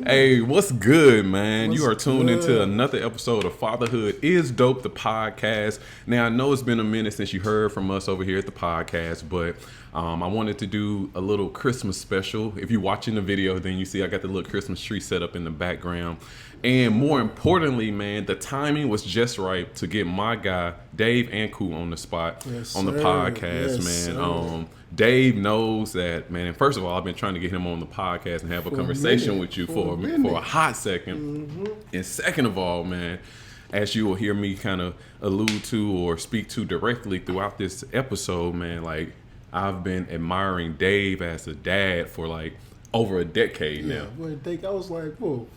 Hey, what's good, man? What's you are tuned good? into another episode of Fatherhood is Dope, the podcast. Now, I know it's been a minute since you heard from us over here at the podcast, but I wanted to do a little Christmas special. If you're watching the video, then you see I got the little Christmas tree set up in the background. And more importantly, man, the timing was just right to get my guy, Dave Anku, on the spot on the podcast, man. Dave knows that, man. First of all, I've been trying to get him on the podcast and have a conversation with you for a hot second. Mm-hmm. And second of all, man, as you will hear me kind of allude to or speak to directly throughout this episode, man, like I've been admiring Dave as a dad for like over a decade now. I was like, whoa.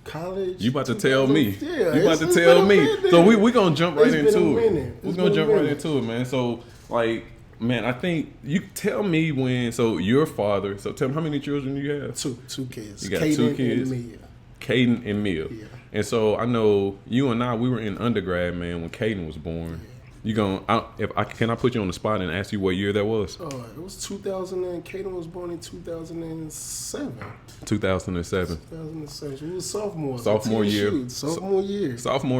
College. You about to tell me? Yeah, you about to tell me? So we gonna jump right into it. We're gonna jump right into it, man. So like, man, I think you tell me when. So you're a father. So tell me how many children you have? Two kids. You got Kaden 2 kids. And Mia. Kaden and Mia. Yeah. And so I know you and I. We were in undergrad, man, when Kaden was born. Yeah. You gonna? Can I put you on the spot and ask you what year that was? It was 2000. And Kaden was born in 2007. 2007. 2007. He was sophomore. Sophomore year. Sophomore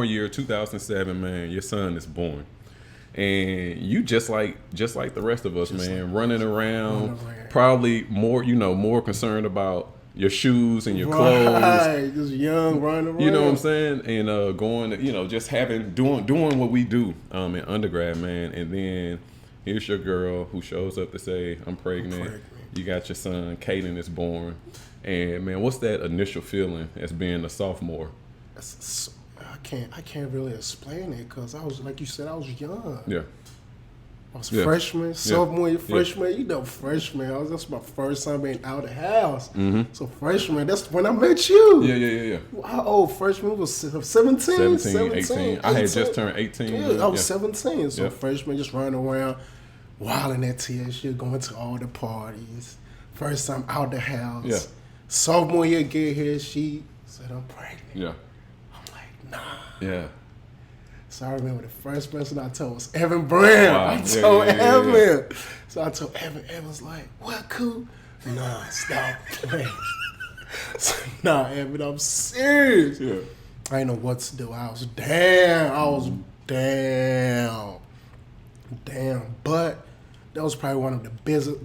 year. 2007. Man, your son is born, and you just like the rest of us, man, running around. Probably more concerned about your shoes and your clothes. Right, just young, running around. You know what I'm saying? And going, just doing what we do in undergrad, man. And then here's your girl who shows up to say, I'm pregnant. You got your son, Kaden is born. And man, what's that initial feeling as being a sophomore? I can't really explain it because I was, like you said, I was young. Yeah. I was freshman, sophomore year, freshman. Freshman. That's my first time being out of the house. Mm-hmm. So freshman, that's when I met you. Yeah. How old? Freshman was 17? 18. I had just turned 18. Yeah, I was 17. So freshman, just running around, wilding at TSU, going to all the parties. First time out the house. Yeah. Sophomore year, get here, she said, I'm pregnant. Yeah. I'm like, nah. Yeah. So I remember the first person I told was Evan Brown. Wow. I told Evan. Yeah. So I told Evan. Evan's like, what, cool? Nah, stop playing. So, nah, Evan, I'm serious. Yeah. I didn't know what to do. I was down. But that was probably one of the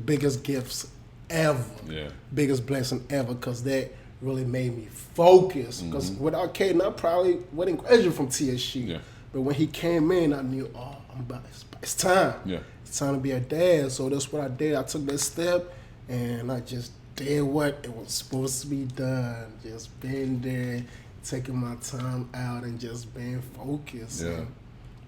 biggest gifts ever. Yeah. Biggest blessing ever, because that really made me focus. Because without Kaden, I probably wouldn't graduate from TSU. Yeah. But when he came in, I knew, it's time. Yeah. It's time to be a dad. So that's what I did. I took that step, and I just did what it was supposed to be done. Just being there, taking my time out, and just being focused. Yeah.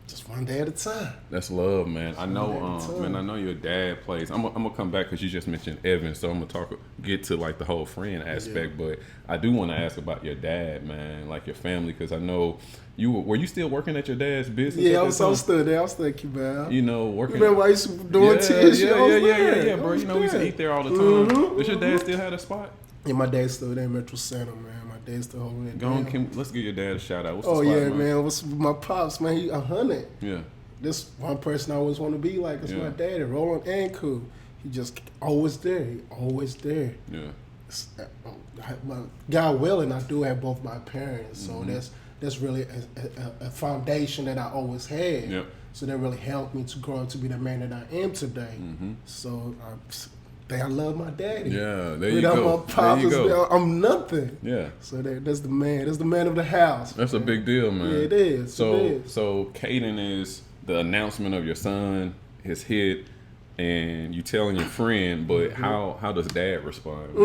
Just one day at a time. That's love, man. I know, man. I know your dad plays. I'm gonna come back because you just mentioned Evan, so I'm gonna get to like the whole friend aspect. Yeah. But I do want to ask about your dad, man, like your family, because I know were you still working at your dad's business? Yeah, I was still there. I was still Cuban. Working. Remember I used to doing TSU? Yeah, bro. We used to eat there all the time. Does your dad still have a spot? Yeah, my dad's still there in Metro Center, man. Dad's still holding it down. Let's give your dad a shout out. What's the spot, man. What's my pops, man? He 100. Yeah. This one person I always want to be like. It's my daddy, Roland Anku. He just always there. Yeah. God willing, I do have both my parents, so that's really a foundation that I always had. Yep. So that really helped me to grow up to be the man that I am today. Mm-hmm. So I love my daddy. Yeah, there you go. My pops, I'm nothing. Yeah. So that's the man. That's the man of the house. That's a big deal, man. Yeah, it is. So Kaden is the announcement of your son, his hit, and you telling your friend. But how does dad respond?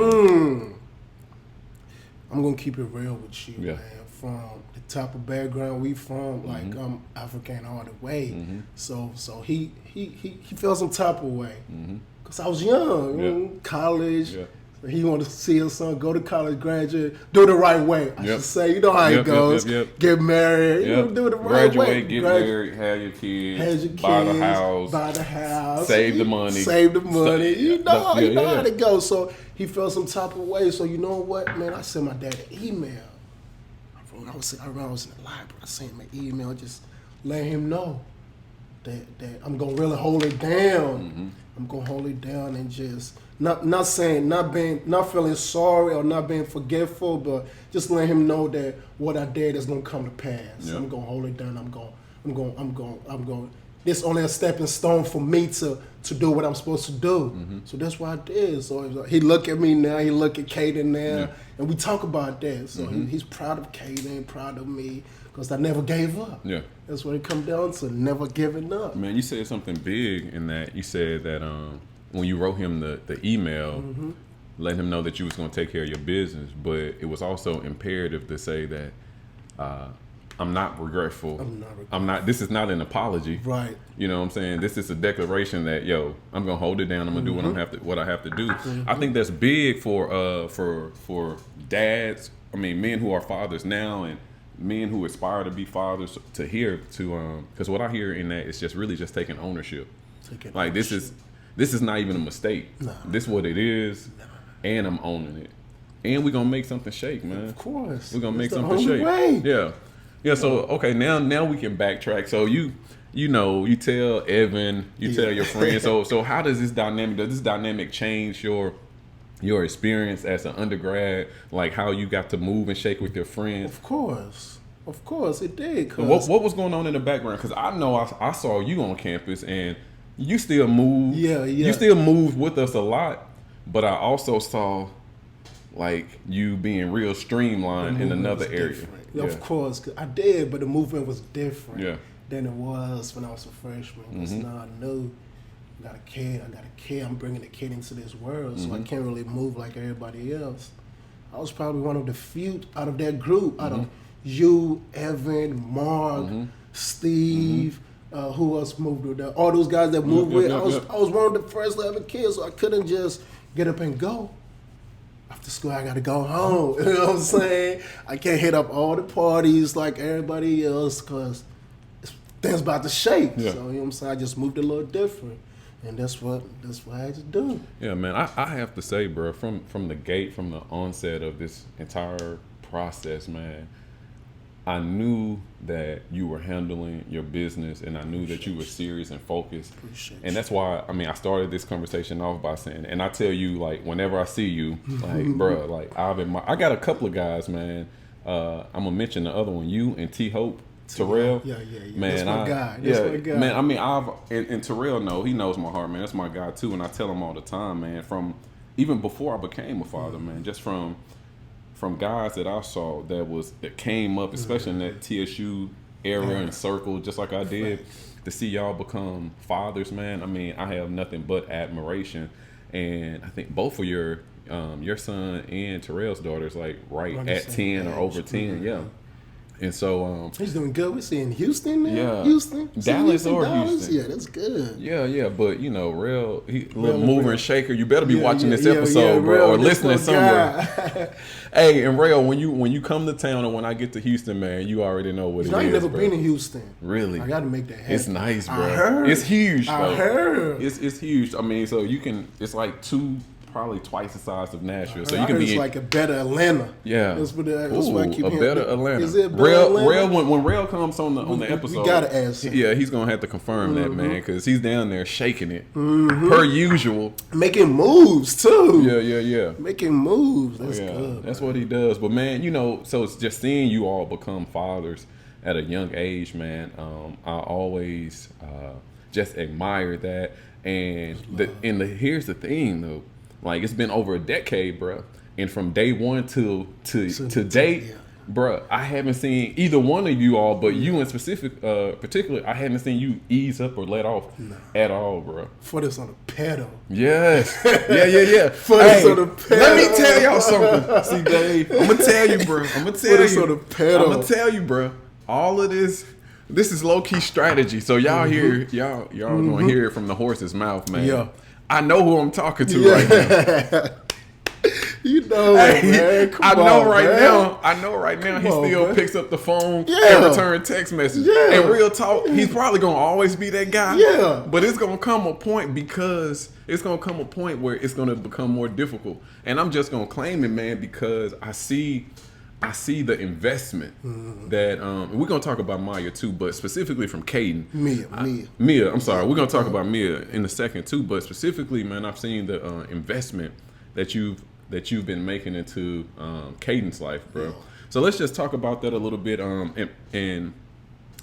I'm gonna keep it real with you, man. From the type of background we from, like I'm African all the way. Mm-hmm. So he felt some type of way. Mm-hmm. Cause I was young, college. Yeah. So he wanted to see his son go to college, graduate, do it the right way. I should say, you know how it goes. Get married, do it the right way. Get married, have your kids, buy the house, save the money. You know how it goes. So he felt some type of way. So you know what, man? I sent my dad an email. I was in the library. I sent him an email, just letting him know that I'm gonna really hold it down. I'm gonna hold it down and just not feeling sorry or not being forgetful, but just let him know that what I did is gonna come to pass. Yeah. I'm gonna hold it down. I'm going. This only a stepping stone for me to do what I'm supposed to do. So that's what I did. So he look at me now. He look at Kaden now, and we talk about that. So he's proud of Kaden, proud of me, because I never gave up. Yeah. That's what it comes down to, never giving up. Man, you said something big in that. You said that when you wrote him the email, letting him know that you was going to take care of your business, but it was also imperative to say that I'm not regretful. I'm not. This is not an apology. Right. You know what I'm saying? This is a declaration that, yo, I'm going to hold it down. I'm going to do what I have to do. I think that's big for dads. I mean, men who are fathers now and men who aspire to be fathers to hear because what I hear in that is just really just taking ownership. This is not even a mistake. Nah. This is what it is, and I'm owning it. And we're gonna make something shake, man. Of course. We're gonna make It's the something only shake. way. Yeah. So okay, now we can backtrack. So you tell Evan, you tell your friends. So how does this dynamic change your experience as an undergrad, like how you got to move and shake with your friends? Of course it did. What was going on in the background? Because I know I saw you on campus and you still moved. Yeah. You still moved with us a lot, but I also saw like you being real streamlined in another area. Yeah. Of course, 'cause I did, but the movement was different than it was when I was a freshman. Because now I knew I got a kid. I'm bringing a kid into this world, so I can't really move like everybody else. I was probably one of the few out of that group, out of you, Evan, Mark, Steve, who else moved with that? All those guys that moved with. I was one of the first 11 kids, so I couldn't just get up and go. After school, I gotta go home. You know what I'm saying? I can't hit up all the parties like everybody else because things about to shake. Yeah. So you know what I'm saying? I just moved a little different. And that's what I had to do. Yeah, man. I have to say, bro, from the onset of this entire process, man, I knew that you were handling your business, and I knew that you were serious and focused. And that's why, I started this conversation off by saying, and I tell you, like, whenever I see you, like, bro, like, I got a couple of guys, man. I'm gonna mention the other one, you and T Hope. Terrell, yeah. Man, that's my guy. That's my guy. Man, and Terrell he knows my heart, man. That's my guy too, and I tell him all the time, man. From even before I became a father, man, just from guys that I saw that came up, especially in that TSU era and circle, just like I did, to see y'all become fathers, man. I have nothing but admiration, and I think both of your son and Terrell's daughters like at 10 or over 10, yeah. And so he's doing good. We're seeing Houston now. Yeah. Houston. Dallas or Houston. Yeah, that's good. Yeah. But real mover and shaker. You better be watching this episode, bro, or listening somewhere. Hey, and Rail, when you come to town, or when I get to Houston, man, you already know what it is. I ain't never been in Houston. Really? I got to make that happen. It's nice, bro. I heard. It's huge, bro. I heard. It's huge. So you can. It's like probably twice the size of Nashville. So you I can heard be it's like a better Atlanta. Yeah. That's what I keep hearing. Better Atlanta. Is it better Atlanta? Rail, when Rail comes on the episode, we gotta ask him. Yeah, he's gonna have to confirm that, man, because he's down there shaking it per usual, making moves too. Yeah. Making moves. That's good. That's what he does. But man, so it's just seeing you all become fathers at a young age, man. I always just admire that. And here's the thing, though. Like, it's been over a decade, bro. And from day one to date, bro, I haven't seen either one of you all, but you in particular, I haven't seen you ease up or let off at all, bro. Foot is on the pedal. Yes. Yeah. Foot is on the pedal. Let me tell y'all something. See, Dave, I'm going to tell you, bro. I'm going to tell you, bro. All of this is low-key strategy. So y'all y'all going to hear it from the horse's mouth, man. Yeah. I know who I'm talking to right now. You know, man. I know right now he still picks up the phone and returns text messages. Yeah. And real talk, he's probably gonna always be that guy. Yeah. But it's gonna come a point where it's gonna become more difficult. And I'm just gonna claim it, man, because I see I see the investment that we're gonna talk about Maya too, but specifically from Kaden. Mia. I'm sorry, we're gonna talk about Mia in a second too, but specifically, man, I've seen the investment that you've been making into Kaden's life, bro. Yeah. So let's just talk about that a little bit, and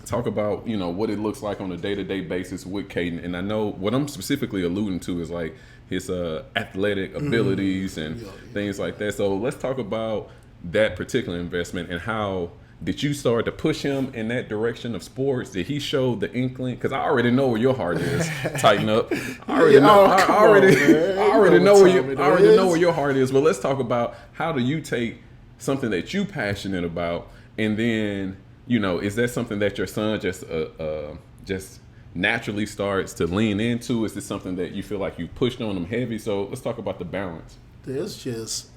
talk about what it looks like on a day-to-day basis with Kaden. And I know what I'm specifically alluding to is like his athletic abilities and things like that. So let's talk about that particular investment and how did you start to push him in that direction of sports? Did he show the inkling? Because I already know where your heart is. Tighten up. I already know. I already know where your heart is. But let's talk about how do you take something that you passionate about, and then is that something that your son just naturally starts to lean into? Is this something that you feel like you pushed on him heavy? So let's talk about the balance. There's just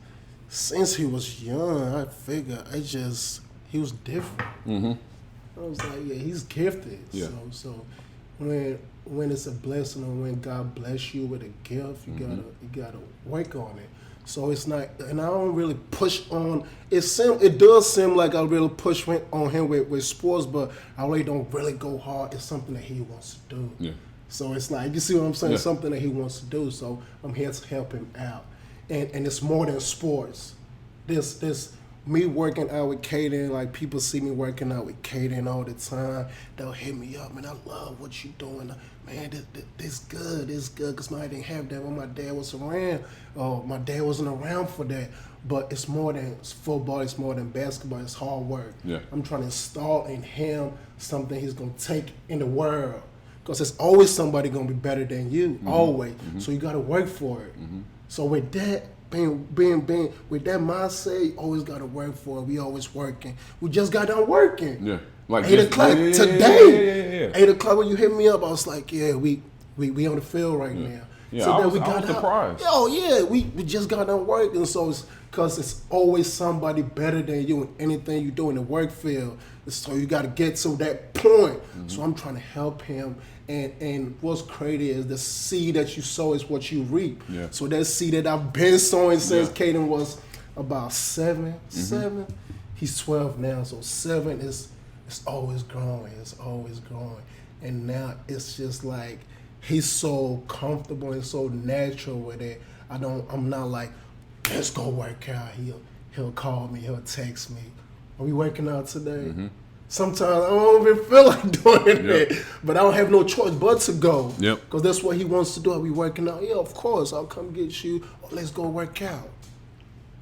since he was young, I figured he was different. I was like, yeah, he's gifted. Yeah. So when it's a blessing or when God bless you with a gift, you gotta work on it. So it's not, and I don't really push on. It does seem like I really push on him with sports, but I really don't really go hard. It's something that he wants to do. Yeah. So it's like, you see what I'm saying? Yeah. Something that he wants to do. So I'm here to help him out. And it's more than sports. This me working out with Kaden, like people see me working out with Kaden all the time. They'll hit me up, man, I love what you're doing. Man, this good, because I didn't have that when my dad was around. My dad wasn't around for that. But it's more than football, it's more than basketball, it's hard work. Yeah. I'm trying to install in him something he's going to take in the world. Because there's always somebody going to be better than you, always. So you got to work for it. So with that, being with that mindset, you always got to work for it. We always working. We just got done working. Yeah. Like 8 o'clock today. 8 o'clock when you hit me up, I was like, yeah, we on the field right now. Yeah, so then we got surprised. Oh yeah, we just got done working. So it's because it's always somebody better than you in anything you do in the work field. So you got to get to that point. So I'm trying to help him. And what's crazy is the seed that you sow is what you reap. Yeah. So that seed that I've been sowing since Kaden was about 7, he's 12 now. So 7 is always growing. It's always growing. And now it's just like he's so comfortable and so natural with it. I'm not like, let's go work out. He'll call me, he'll text me. Are we working out today? Sometimes I don't even feel like doing it, but I don't have no choice but to go. Because that's what he wants to do. Are we working out? Yeah, of course. I'll come get you. Oh, let's go work out.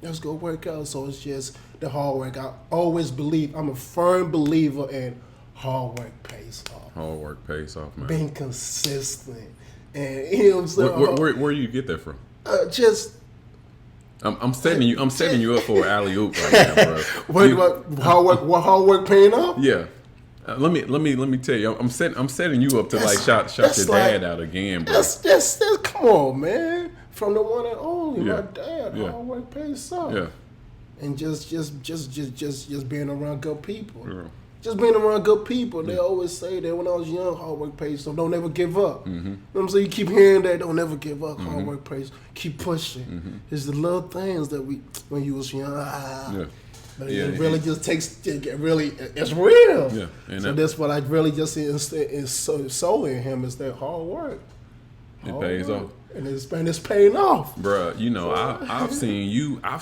Let's go work out. So it's just the hard work. I always believe, I'm a firm believer in hard work pays off. Hard work pays off, man. Being consistent. And you know what I'm saying? Where do you get that from? I'm setting you up for an alley-oop right now, bro. Hard work paying off? Yeah. Let me tell you, I'm setting you up to shout your dad out again, bro. That's come on, man. From the one and only, my dad. Hard work pays off. Yeah. And just being around good people. Yeah. Just being around good people. They always say that when I was young, hard work pays, so don't ever give up. You know what I'm saying? You keep hearing that, don't ever give up, hard work pays, keep pushing. It's the little things that when you was young, but it really just takes, it's real. Yeah. And so that's what I really just is so in him is that hard work. It pays off. And it's paying off, bruh. I've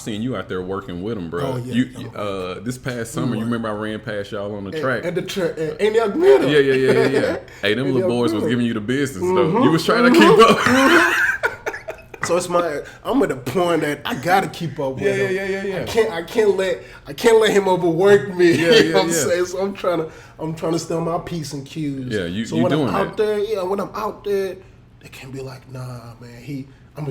seen you out there working with him, bro. This past summer, you remember I ran past y'all on the track. At the track, and y'all met him. Yeah. Hey, them little boys was giving you the business though. You was trying to keep up. So I'm at the point that I gotta keep up with him. Yeah. I can't let him overwork me. You know what I'm saying? So I'm trying to steal my P's and Q's. Yeah, you so when doing I'm out there, when I'm out there, they can't be like, nah, man. I'm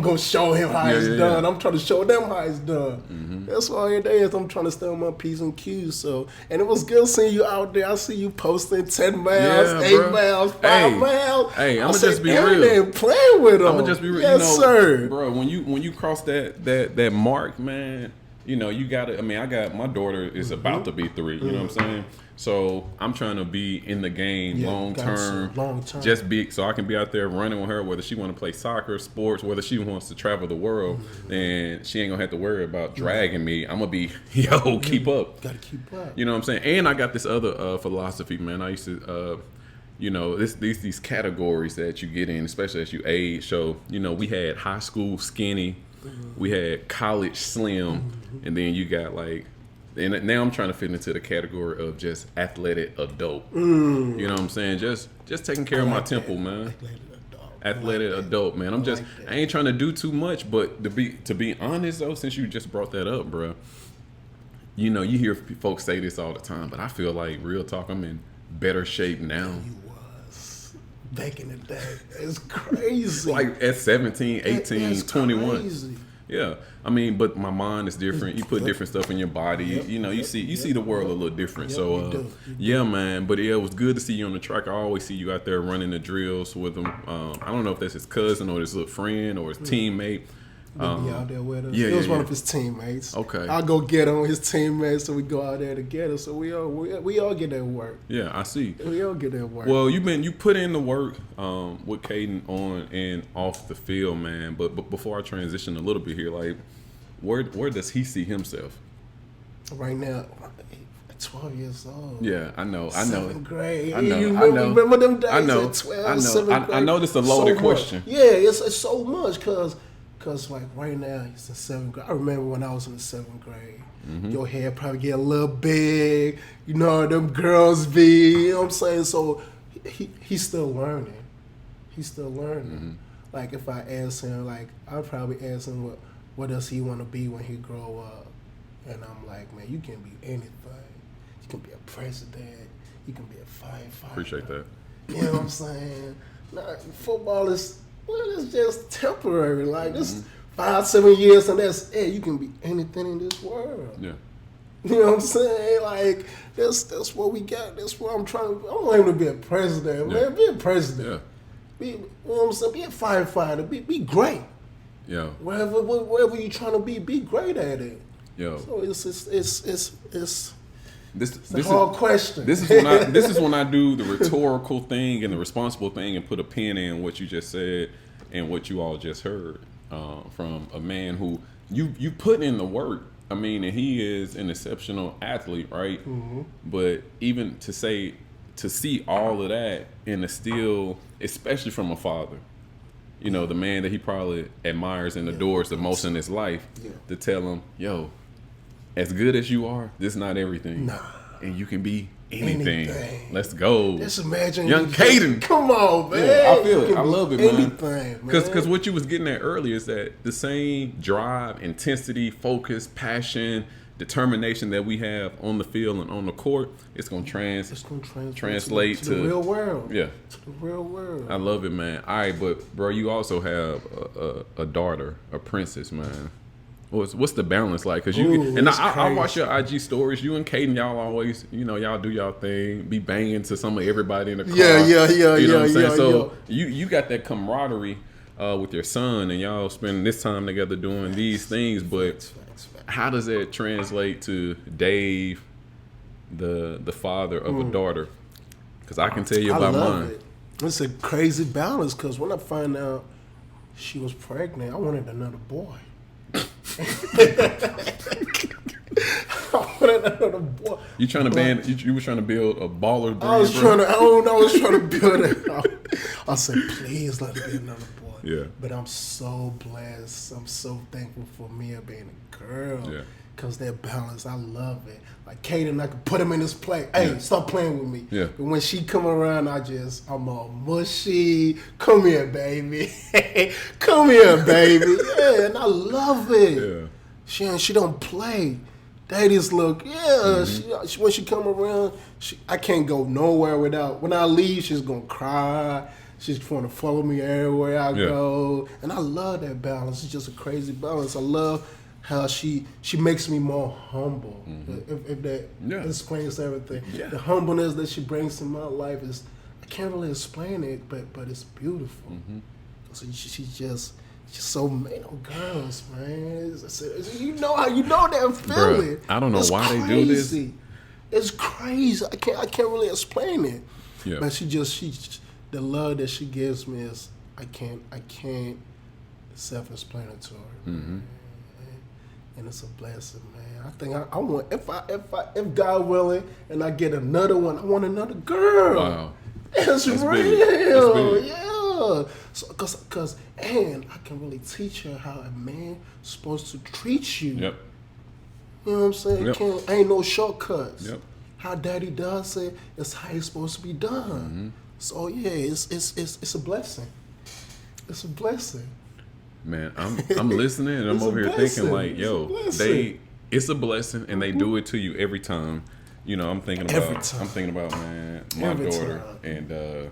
gonna show him how it's done. I'm trying to show them how it's done. That's why every day I'm trying to steal my P's and Q's. So, and it was good seeing you out there. I see you posting 10 miles, 8 miles, 5 miles. Hey, I'm gonna just be real. Playing with them. I'm gonna just be real. Yes, sir. Bro, when you cross that mark, man, you know, you got to, I mean, my daughter is about to be 3, you know what I'm saying? So I'm trying to be in the game long term, just so I can be out there running with her, whether she want to play soccer, sports, whether she wants to travel the world, and she ain't gonna have to worry about dragging me. I'm gonna be, keep up. Gotta keep up. You know what I'm saying? And I got this other philosophy, man. I used to, you know, these categories that you get in, especially as you age. So, you know, we had high school skinny, we had college slim, and then you got like, and now I'm trying to fit into the category of just athletic adult. You know what I'm saying? Just taking care of my temple, man. Athletic adult, man. I ain't trying to do too much, but to be honest though, since you just brought that up, bro, you know, you hear folks say this all the time, but I feel like, real talk, I'm in better shape now. You was back in the day. It's crazy. Like at 17, 18, 21. Crazy. Yeah, I mean, but my mind is different. You put different stuff in your body. You know, you see the world a little different. So, yeah, man. But it was good to see you on the track. I always see you out there running the drills with him. I don't know if that's his cousin or his little friend or his teammate. Be out there with us. Yeah, it was one of his teammates. Okay, I'll go get him, his teammates, so we go out there together. So we all get that work. Yeah, I see. We all get that work. Well, you put in the work with Kaden on and off the field, man. But before I transition a little bit here, like, where does he see himself? Right now, 12 years old. Yeah, I know. 7th grade. I know. You I know. remember them days I know. at 12, I know. 7th grade? I know this is a loaded question. Yeah, it's so much because like right now he's in 7th grade. I remember when I was in the 7th grade. Your hair probably get a little big. You know them girls be. You know what I'm saying? So he's still learning. He's still learning. Like if I ask him, like I'd probably ask him what does he want to be when he grow up, and I'm like, man, you can be anything. You can be a president. You can be a firefighter. Appreciate that. You know what I'm saying? Nah, football is. Well, it's just temporary. Like this 5-7 years and that's it. You can be anything in this world. Yeah. You know what I'm saying? Like that's what we got. That's what I'm trying to. I want him to be a president, man. Be a president. Yeah. You know what I'm saying? Be a firefighter. Be great. Yeah. Wherever you're trying to be great at it. Yeah. So it's This a hard question. This is when I do the rhetorical thing and the responsible thing and put a pin in what you just said and what you all just heard from a man who you put in the work. I mean, and he is an exceptional athlete, right? But even to see all of that and to still, especially from a father, you know, the man that he probably admires and adores the most in his life, to tell him, yo, as good as you are, this is not everything. Nah. And you can be anything. Let's go. Just imagine young Kaden. Come on, man. Yeah, I feel it. I love it, man. Anything, man. Because what you was getting at earlier is that the same drive, intensity, focus, passion, determination that we have on the field and on the court, it's going to translate to the real world. Yeah. To the real world. I love it, man. All right, but, bro, you also have a daughter, a princess, man. What's the balance like? Because I watch your IG stories. You and Kaden, y'all always, you know, y'all do y'all thing, be banging to some of everybody in the car. Yeah. You know what I'm saying? So you got that camaraderie with your son, and y'all spend this time together doing these things. But how does that translate to Dave, the father of a daughter? Because I can tell you about mine. It's a crazy balance. Because when I find out she was pregnant, I wanted another boy. You trying to you were trying to build a baller brand? I was trying to build it. I said, please let it be another boy. Yeah. But I'm so blessed. I'm so thankful for Mia being a girl. Yeah. Because that balance, I love it. Like Kaden, I could put him in his play. Hey, stop playing with me. Yeah. But when she come around, I'm all mushy. Come here, baby. Come here, baby. Yeah, and I love it. Yeah. She don't play. Daddy's look. Yeah. She, when she come around, I can't go nowhere without. When I leave, she's gonna cry. She's trying to follow me everywhere I go. And I love that balance. It's just a crazy balance. I love how she makes me more humble. If that explains everything. Yeah. The humbleness that she brings to my life is, I can't really explain it, but it's beautiful. So just so many girls, man. You know that feeling. Bruh, I don't know why they do this. It's crazy. I can't really explain it. Yeah. But she the love that she gives me is I can't self-explanatory. Mm-hmm. And it's a blessing, man. I think I want if God willing and I get another one, I want another girl. Wow. It's That's real. big. Yeah. So cause and I can really teach her how a man supposed to treat you. Yep. You know what I'm saying? Yep. Ain't no shortcuts. Yep. How daddy does it, it's how it's supposed to be done. Mm-hmm. So yeah, it's a blessing. It's a blessing. Man, I'm listening and I'm over here thinking like, yo, it's a blessing and they do it to you every time. You know, I'm thinking about man, my daughter and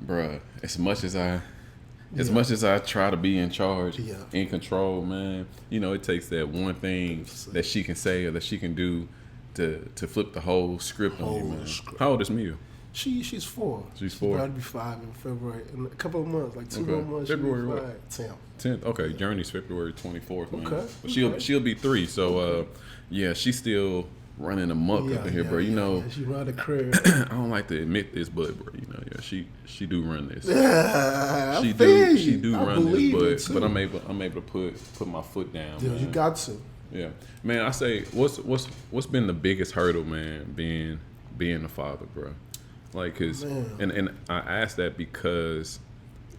bruh, as much as I try to be in charge, in control, man, you know, it takes that one thing that she can say or that she can do to flip the whole script on you, man. How old is Mia? She's 4. She's 4. She's about to be 5 in February. In a couple of months, like 2 more months. February what? 10th. Okay, Journey's February 24th, man. Okay. But she'll be 3. So yeah, she's still running amok up in here, bro. You know, she run the crib. I don't like to admit this, but bro, you know, yeah, she do run this. Yeah, she do run this, but I'm able to put my foot down. Yeah, man. you got to. Yeah, man. I say, what's been the biggest hurdle, man? Being a father, bro. Like, cause and I ask that because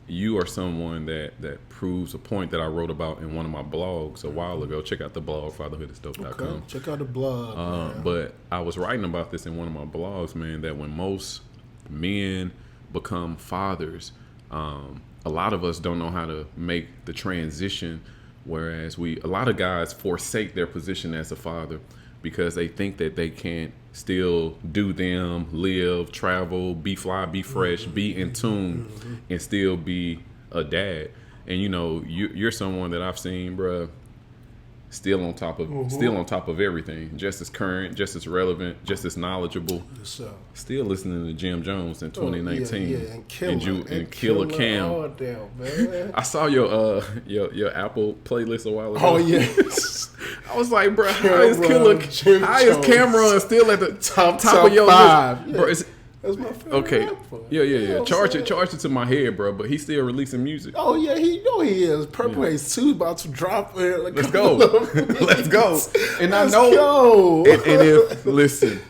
you are someone that proves a point that I wrote about in one of my blogs a while ago. Check out the blog, fatherhoodisdope.com. Okay. Check out the blog. But I was writing about this in one of my blogs, man, that when most men become fathers, a lot of us don't know how to make the transition, whereas a lot of guys forsake their position as a father because they think that they can't still do them, live, travel, be fly, be fresh, be in tune, and still be a dad. And you know, you're someone that I've seen, bruh, still on top of everything, just as current, just as relevant, just as knowledgeable. Yes, still listening to Jim Jones in 2019. And Killa Cam. Oh, damn, man. I saw your Apple playlist a while ago. Oh yes. I was like, bro, how is Cameron still at the top of your 5? list? Bro, that's my favorite okay. rapper. Yeah. Charge it to my head, bro. But he's still releasing music. Oh yeah, he is. Purple Haze 2 about to drop. Let's go. Let's go. And Let's I know. Go. And if listen,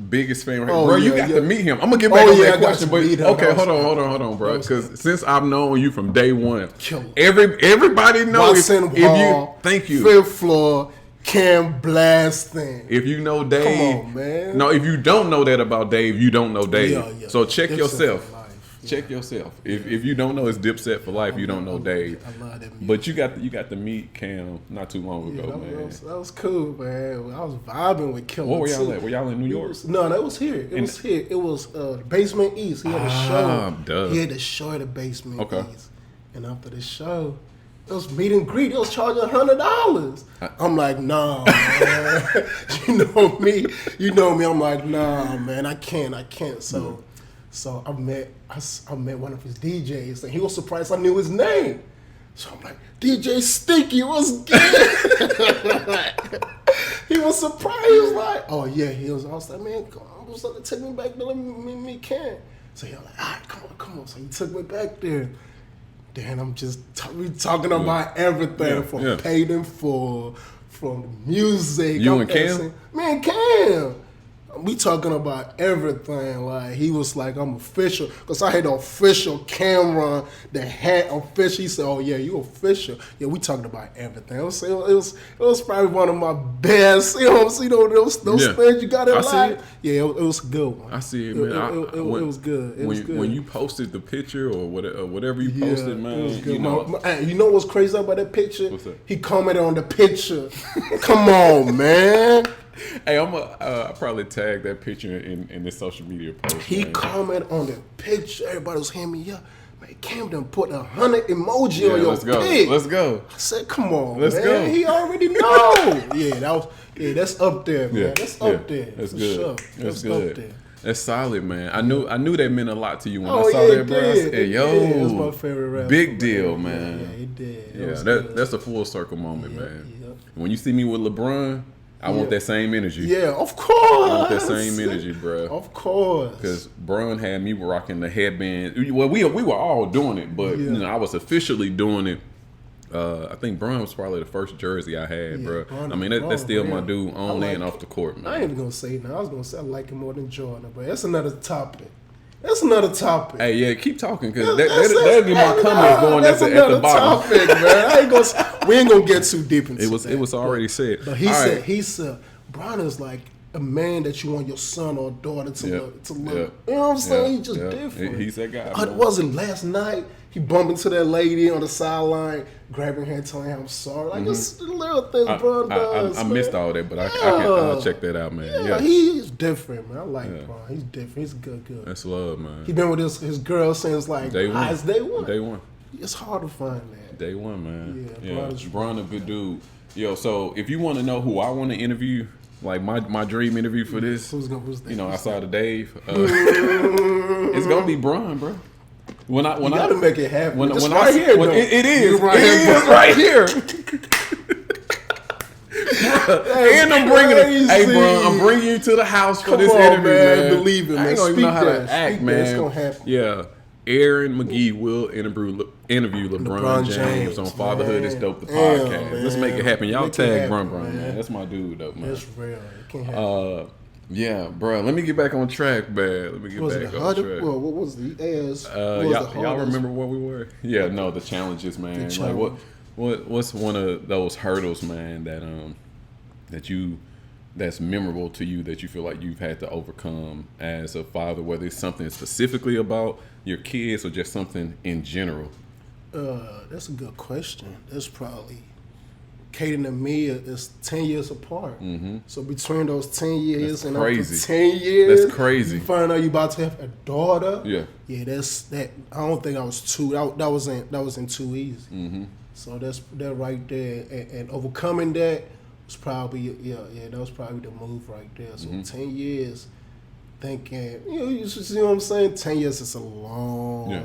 biggest fan, bro. You got to meet him. I'm gonna get back on that question, but okay, hold on, bro. Because since I've known you from day one, everybody knows if you. Thank you. 5th floor. Cam blasting. If you know Dave, come on, man. No, if you don't know that about Dave, you don't know Dave. Yeah. So check Dipset yourself. for life. Check yourself. If you don't know it's Dipset for life, you don't know Dave. I love that music. But you got to meet Cam not too long ago, man. That was cool, man. I was vibing with Killa. Where were y'all at? Were y'all in New York? No, that was here. It was Basement East. He had a show. Duh. He had a show at the Basement Okay. East. And after the show, it was meet and greet. It was charging $100. I'm like, nah, man. You know me. I'm like, nah, man. I can't. So I met one of his DJs, and he was surprised I knew his name. So I'm like, DJ Sticky, what's good? He was surprised. He was like, oh yeah. I was like, man, come on, what's up? Take me back there. Let me meet Ken. So he was like, all right, come on. So he took me back there. Then I'm just talking about everything from paid in full, from music. You and Cam? Me and Cam. We talking about everything. Like, he was like, I'm official. Because I had the official camera that had official. He said, oh yeah, you official. Yeah, we talking about everything. It was probably one of my best. You know what I'm saying? Those things you got in life. Yeah, it was a good one. I see it, man. It was good. It was good. When you posted the picture or whatever you posted, man. It was good. You know what's crazy about that picture? What's that? He commented on the picture. Come on, man. Hey, I'll probably tag that picture in this social media post. He commented on the picture. Everybody was handing me up. Man, Cam done put 100 emoji on your pic. Let's go. I said, come on, let's man. Go. He already know. That's up there, man. That's up there. That's for good. Sure. That's good. Up there. That's solid, man. I knew that meant a lot to you when I Oh, saw yeah, that, bro. I said, yo, it was my favorite rapper. big deal, man. Yeah, it did. Yeah, that's a full circle moment, man. Yep. When you see me with LeBron, I want that same energy. Yeah, of course. I want that same energy, bro. Of course. Because Bron had me rocking the headband. Well, we were all doing it, but you know, I was officially doing it. I think Bron was probably the first jersey I had, bro. I mean, that's still my dude on and off the court, man. I ain't even gonna say it now. I was gonna say I like him more than Jordan, but that's another topic. That's another topic. Hey, yeah, keep talking, because that'll get my comments going at the bottom. Topic, man. I ain't gonna, we ain't gonna get too deep into it. It was already said. But he said, Bron is like a man that you want your son or daughter to look. You know what I'm saying? He's just different. He's that guy. It wasn't last night. He bumped into that lady on the sideline, grabbing her and telling her I'm sorry. Like, it's the little things Bron does. I missed all that, but I'll check that out, man. Yeah, he's different, man. I like Bron. He's different. He's good. That's love, man. He been with his girl since like day one. Day one. It's hard to find that. Day one, man. Yeah, Bron a good dude. Yo, so if you want to know who I want to interview, like my dream interview for this, who's that? You know, outside of Dave, it's gonna be Bron, bro. You gotta make it happen. When right here, though. It is right here. And I'm bringing it. Hey, bro, I'm bringing you to the house for this interview, man. Believe it, man. I ain't gonna even know how to act, man. It's gonna happen. Yeah. Aaron McGee will interview LeBron James on Fatherhood is Dope, the podcast. Man. Let's make it happen. Y'all tag Bron, man. That's my dude, though, man. That's real. It can't happen. Yeah, bro. Let me get back on track, man. Let me get back on track. Well, what was the y'all remember where we were? Yeah, no, the challenges, man. Like what's one of those hurdles, man, that's memorable to you that you feel like you've had to overcome as a father, whether it's something specifically about your kids or just something in general? That's a good question. That's probably Kaden and me is 10 years apart. Mm-hmm. So between those 10 years and after 10 years, that's crazy. You find out you about to have a daughter. Yeah. That's that. I don't think I was too. That wasn't too easy. Mm-hmm. So that's that right there, and overcoming that was probably that was probably the move right there. So 10 years, thinking you see what I'm saying. 10 years is a long. Yeah.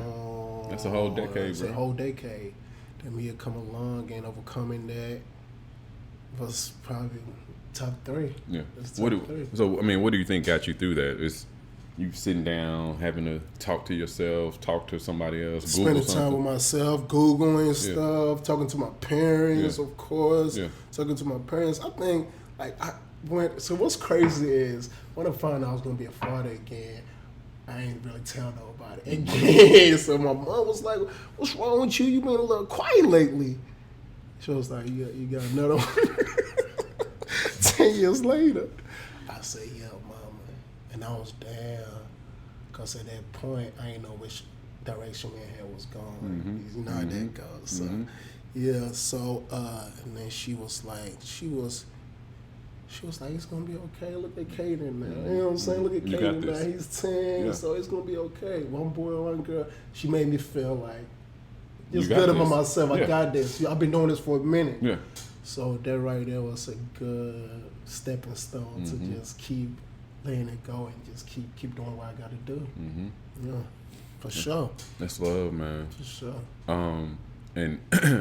That's a whole decade, it's bro. a whole decade. That me had come along and overcoming that was probably top 3. Yeah. So I mean, what do you think got you through that? Is you sitting down, having to talk to yourself, talk to somebody else, spending time with myself, Googling stuff, talking to my parents, of course, talking to my parents. I think so what's crazy is when I found out I was gonna be a father again, I ain't really tell nobody again. So my mom was like, "What's wrong with you? You been a little quiet lately." She was like, "You got another one." 10 years later, I said, "Yeah, mama," and I was down because at that point I didn't know which direction my head was going. Mm-hmm. You know how that goes. So So and then she was like, it's gonna be okay. Look at Kaden now. You know what I'm saying? Look at Kaden now. He's 10, so it's gonna be okay. One boy, one girl. She made me feel like just good about myself. I got this. I've been doing this for a minute. Yeah. So that right there was a good stepping stone to just keep letting it go and just keep doing what I got to do. Mm-hmm. Yeah, for sure. That's love, man. For sure. And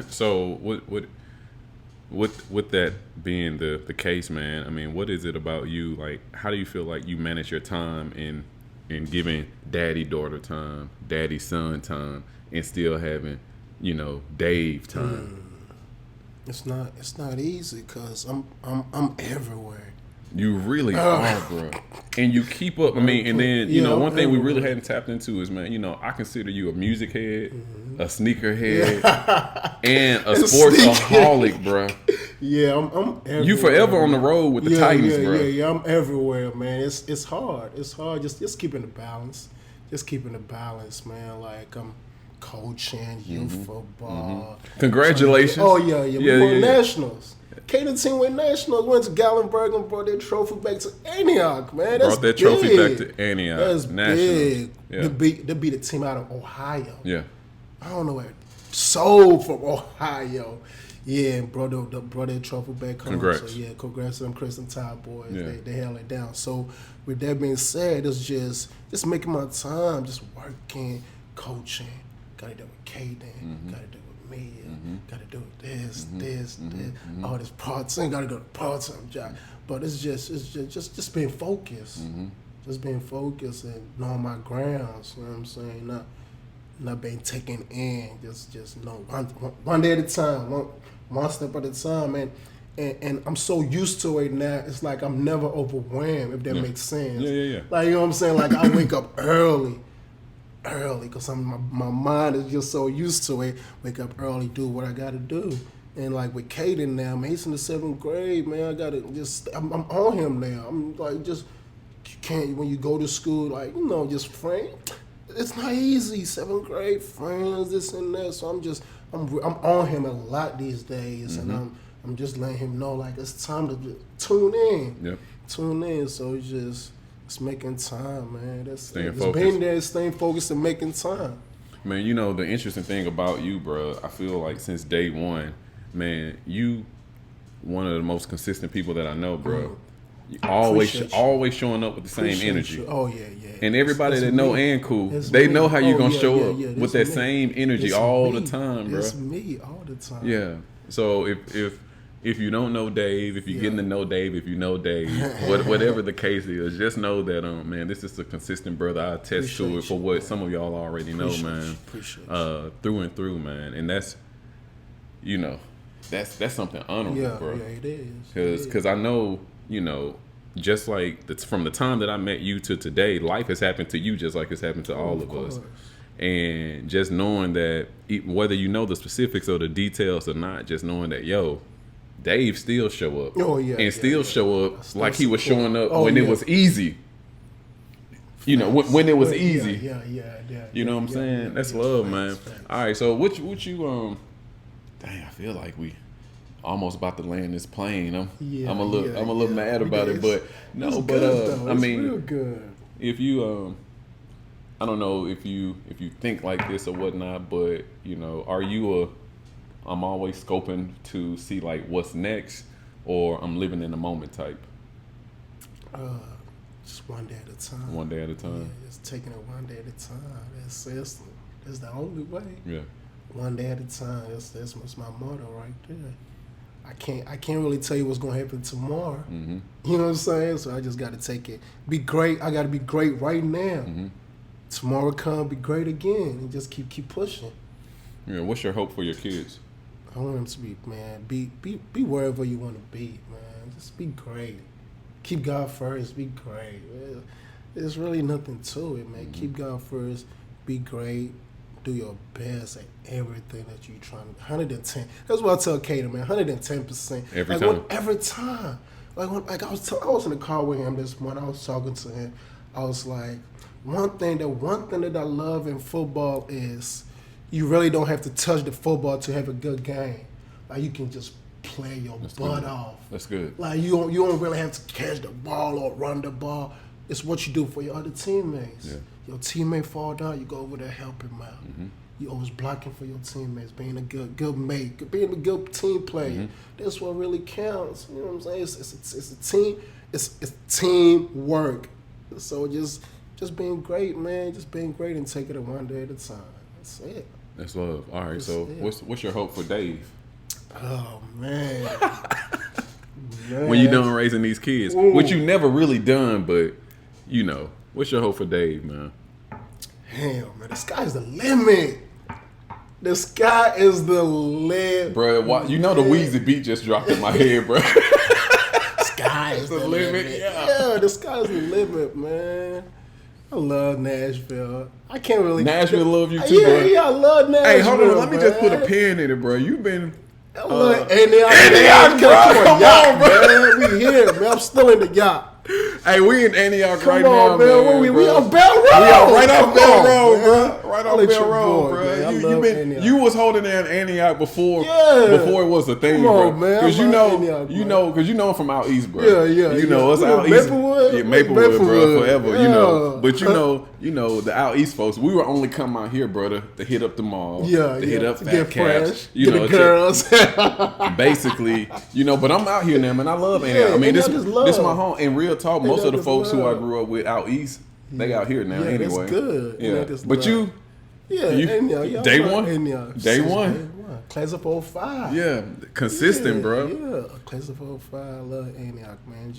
so with that being the case, man, I mean, what is it about you? Like, how do you feel like you manage your time in giving daddy-daughter time, daddy-son time, and still having, Dave time? It's not easy because I'm everywhere. You really are, bro. And you keep up. I mean, and then, one thing we really hadn't tapped into is, man, I consider you a music head, a sneaker head, and a sportsaholic, bro. Yeah, I'm everywhere. You forever on the road with the Titans, bro. Yeah, I'm everywhere, man. It's hard. It's hard. Just keeping the balance. Just keeping the balance, man. Like, I'm coaching youth football. Congratulations. Oh, yeah. We won nationals. Kaden team went nationals, went to Gallenberg and brought their trophy back to Antioch, man. That's brought that trophy back to Antioch. That's big. Yeah. To beat a team out of Ohio. Yeah. I don't know where. Sold from Ohio. Yeah, and brought their trophy back home. Congrats. So yeah, congrats to them Crimson Tide boys. Yeah. They held it down. So with that being said, it's just making my time, just working, coaching. Got to do with Kaden. Got to do with me. Got to do with this. All this part-time. Got to go to part-time job. But it's just being focused. Just being focused and knowing my grounds. You know what I'm saying? Not being taken in. Just know one day at a time. One step at a time, and I'm so used to it now. It's like I'm never overwhelmed, if that makes sense. Yeah. Like, you know what I'm saying? Like, I wake up early, because my mind is just so used to it. Wake up early, do what I got to do. And like with Kaden now, man, he's in the 7th grade, man. I gotta I'm on him now. I'm like, you can't, when you go to school, like, just friend. It's not easy. 7th grade friends, this and that. So I'm on him a lot these days, and I'm just letting him know, like, it's time to tune in. Yep. Tune in. So it's making time, man. That's staying it's focused. Being there, staying focused, and making time. Man, the interesting thing about you, bro, I feel like since day one, man, you one of the most consistent people that I know, bro. You always showing up with the same energy. Oh yeah. And everybody that know Anku, they know how you're gonna show up with that same energy all the time, bro. It's me all the time. Yeah. So if you don't know Dave, if you're getting to know Dave, if you know Dave, whatever the case is, just know that man, this is a consistent brother. I attest to it for what some of y'all already know, man. Through and through, man. And that's that's something honorable, bro. Yeah, it is. Because I know, just like from the time that I met you to today, life has happened to you just like it's happened to all of us. And just knowing that, whether you know the specifics or the details or not, just knowing that, Dave still show up. Oh, yeah. And still show up like he was showing up when it was easy. When it was easy. Yeah. You know what I'm saying? That's love, man. All right, so what you dang, I feel like we almost about to land this plane. I'm a little mad about it, but no, but I mean, real good. If you I don't know if you think like this or whatnot, but are you I'm always scoping to see like what's next, or I'm living in the moment type? Just one day at a time. One day at a time. Yeah, just taking it one day at a time. That's the only way. Yeah. One day at a time. That's my motto right there. I can't really tell you what's gonna happen tomorrow. You know what I'm saying? So I just gotta take it. Be great. I gotta be great right now. Tomorrow come, be great again, and just keep pushing. Yeah. What's your hope for your kids? I want them to be, man, be wherever you want to be, man. Just be great. Keep God first. Be great. There's really nothing to it, man. Keep God first. Be great. Do your best at everything that you're trying to. 110. That's what I tell Kaden, man. 110%. Every time. Like I was in the car with him this morning. I was talking to him. I was like, one thing that I love in football is you really don't have to touch the football to have a good game. Like, you can just play your butt off. That's good. Like, you don't really have to catch the ball or run the ball. It's what you do for your other teammates. Yeah. Your teammate fall down, you go over there help him out. You always blocking for your teammates, being a good mate, being a good team player. That's what really counts. You know what I'm saying? It's a team. It's teamwork. So just being great, man. Just being great and take it one day at a time. That's it. That's love. All right. So what's your hope for Dave? Oh man. When you done raising these kids, which you never really done, but what's your hope for Dave, man? Hell, man, the sky's the limit. The sky is the limit, bro. The Weezy beat just dropped in my head, bro. Sky is the limit. Yeah, the sky's the limit, man. I love Nashville. I can't really. Nashville love you too, bro. Yeah, I love Nashville. Hey, hold on. Let me just put a pin in it, bro. You've been. Antioch, bro. Come on, man. We here, man. I'm still in the yacht. Hey, we in Antioch Come right on, now, man. We on Bell Road. We are right off Bell Road, man. bro. Right off Bell Road, bro. You was holding down Antioch before it was a thing, bro. Man, because you know I'm from out east, bro. Yeah. You know us out east. Yeah, Maplewood, bro, forever. Yeah. You know, but you know the out east folks. We were only come out here, brother, to hit up the mall, to hit up Fat Caps, you know, girls. Basically, you know. But I'm out here now, man. I love Antioch. I mean, this my home. In real talk, most of the folks who I grew up with out east, they out here now anyway. That's good. Yeah, but you. Day one. Class of 05. Yeah, consistent, bro. Yeah, class of 05. I love Antioch, man.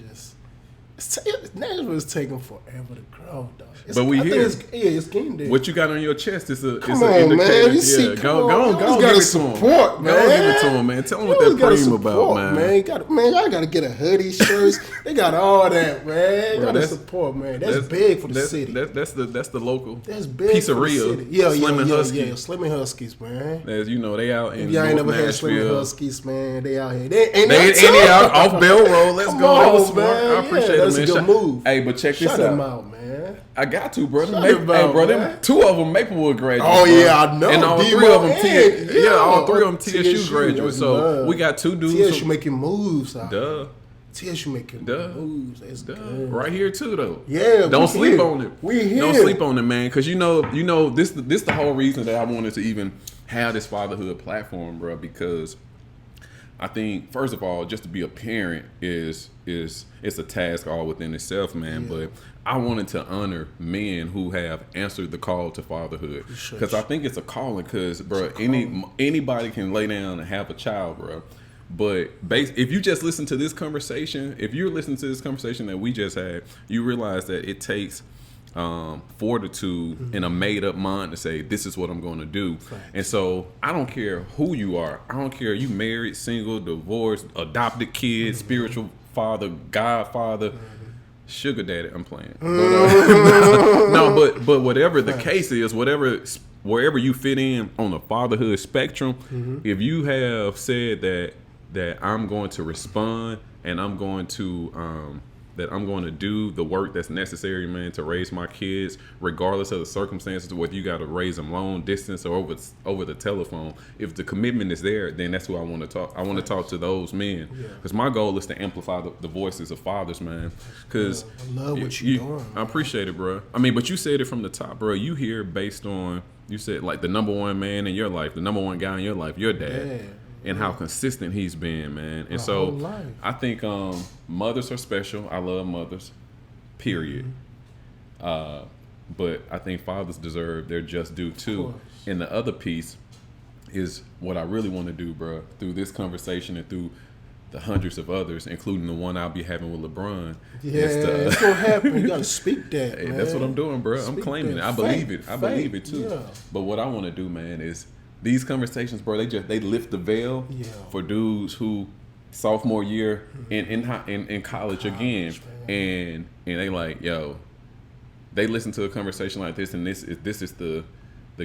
Nashville's taking forever to grow, though. But we here. It's game day. What you got on your chest is an indicator. Man. You see, go give it to him. Man. Go give it to him, man. Tell him what that cream about, man. Y'all got to get a hoodie, shirts. They got all that, man. You got to support, man. That's big for the city. That's the local. That's big pizzeria. For the city. Yeah, Slim and Husky. Yeah, Slim and Huskies, man. As you know, they out in y'all ain't never Nashville. had Slim and Huskies, man. They out here. They Antioch off Bell Road. Let's go, man. I appreciate it, man. That's a good move. Hey, but check this out. Shut them out, man. I got to, brother. Man. Two of them Maplewood graduates. Oh, yeah, I know. And all three of them all three of them TSU graduates. So we got two dudes. TSU making moves out Duh. TSU making moves. That's good. Right here too, though. Yeah. Don't sleep on it. We here. Don't sleep on it, man. Because you know this the whole reason that I wanted to even have this fatherhood platform, bro. Because I think, first of all, just to be a parent is it's a task all within itself, man. Yeah. But I wanted to honor men who have answered the call to fatherhood, because I think it's a calling. Because, bro, anybody can lay down and have a child, bro. But if you just listen to this conversation, if you're listening to this conversation that we just had, you realize that it takes fortitude and a made up mind to say, this is what I'm going to do. Right. And so I don't care who you are. I don't care you married, single, divorced, adopted kid, spiritual father, godfather, sugar daddy. I'm playing. But whatever the case is, wherever you fit in on the fatherhood spectrum, if you have said that I'm going to respond and I'm going to do the work that's necessary, man, to raise my kids, regardless of the circumstances, whether you got to raise them long distance or over the telephone. If the commitment is there, then that's who I want to talk. I want to talk to those men, because my goal is to amplify the voices of fathers, man. Because I love what you're doing. I appreciate it, bro. I mean, but you said it from the top, bro. You here based on, you said like the number one man in your life, the number one guy in your life, your dad. And how consistent he's been, man. And so I think mothers are special. I love mothers, period. But I think fathers deserve their just due too. And the other piece is what I really want to do, bro, through this conversation and through the hundreds of others, including the one I'll be having with LeBron. Yeah, it's gonna happen. You gotta speak that. Hey, man. That's what I'm doing, bro. I'm claiming it. I believe it. I believe it too. Yeah. But what I want to do, man, is these conversations, bro, they lift the veil for dudes who sophomore year in college again, and they like, yo, they listen to a conversation like this, and this is the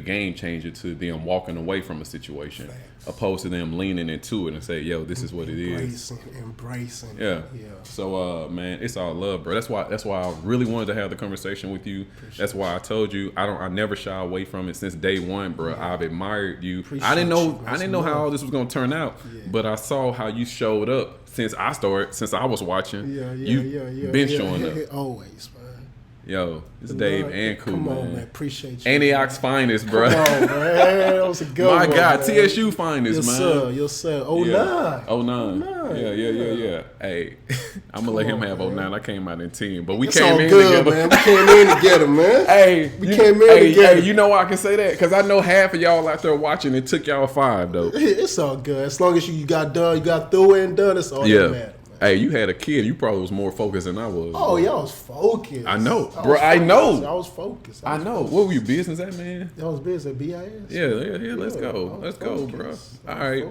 game changer to them walking away from a situation, opposed to them leaning into it and say, yo, this is what it is. Embracing. Yeah. So, man, it's all love, bro. That's why I really wanted to have the conversation with you. That's why I told you I never shy away from it since day one, bro. I've admired you. I didn't know how all this was gonna turn out, but I saw how you showed up since I was watching. You've been showing up. Always, man. Yo, it's Dave Anku, Come on, man. Appreciate you. Antioch's finest, bro. Come on, man. That was a good one. My God, man. TSU finest, man. Yes, sir. 09. 09. Yeah. Hey, I'm going to let him have 09. I came out in 10. But we It's came all in good, together. man. We came in together, man. We came in together. Hey, you know why I can say that? Because I know half of y'all out there watching, it took y'all 5, though. It's all good. As long as you got done, you got through it and done, it's all that matters. Hey, you had a kid. You probably was more focused than I was. Oh, yeah, I was focused. I know, bro. I know. I was focused. I know. What were you business at, man? I was business at BIS. Yeah. Let's go. Let's go, bro. All right,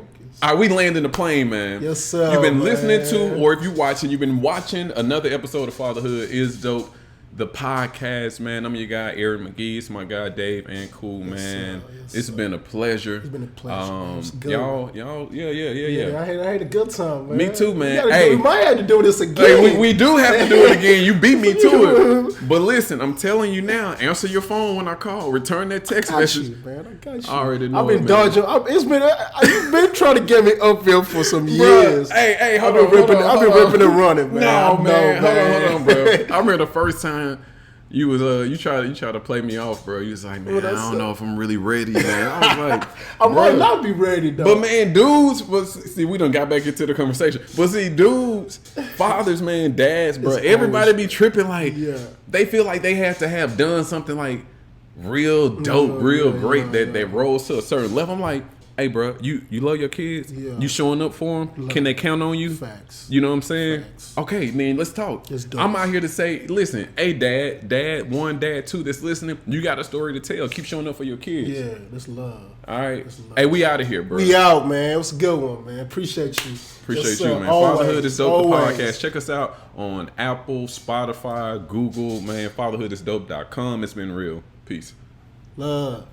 we landing the plane, man. Yes, sir. You've been listening to, or if you're watching, you've been watching another episode of Fatherhood is Dope. the podcast, man. I'm your guy, Eric McGee. It's my guy, Dave Anku, man. It's been a pleasure. It's been a pleasure. Man. It's good. Y'all, yeah. I had a good time, man. Me too, man. We might have to do this again. Hey, we do have to do it again. You beat me to it. But listen, I'm telling you now. Answer your phone when I call. Return that text message. Man, I got you. I already know. I've been dodging. You've been trying to get me uphill for some years. Hey, I've been ripping and running, man. No, man. Hold on, bro. I remember the first time you was you tried to play me off, bro. You was like, man, I don't know if I'm really ready, man. I was like, I might not be ready though. But man, dudes we done got back into the conversation. But see, dudes, fathers, man, dads, bro, everybody be tripping like they feel like they have to have done something like real dope, great that rolls to a certain level. I'm like, hey, bro, you love your kids? Yeah. You showing up for them? Can they count on you? Facts. You know what I'm saying? Facts. Okay, man, let's talk. I'm out here to say, listen, hey, dad 1, dad 2 that's listening, you got a story to tell. Keep showing up for your kids. Yeah, that's love. All right. Hey, we out of here, bro. We out, man. It was a good one, man. Appreciate you. Appreciate you, man. Fatherhood is Dope, the podcast. Check us out on Apple, Spotify, Google, man. Fatherhoodisdope.com. It's been real. Peace. Love.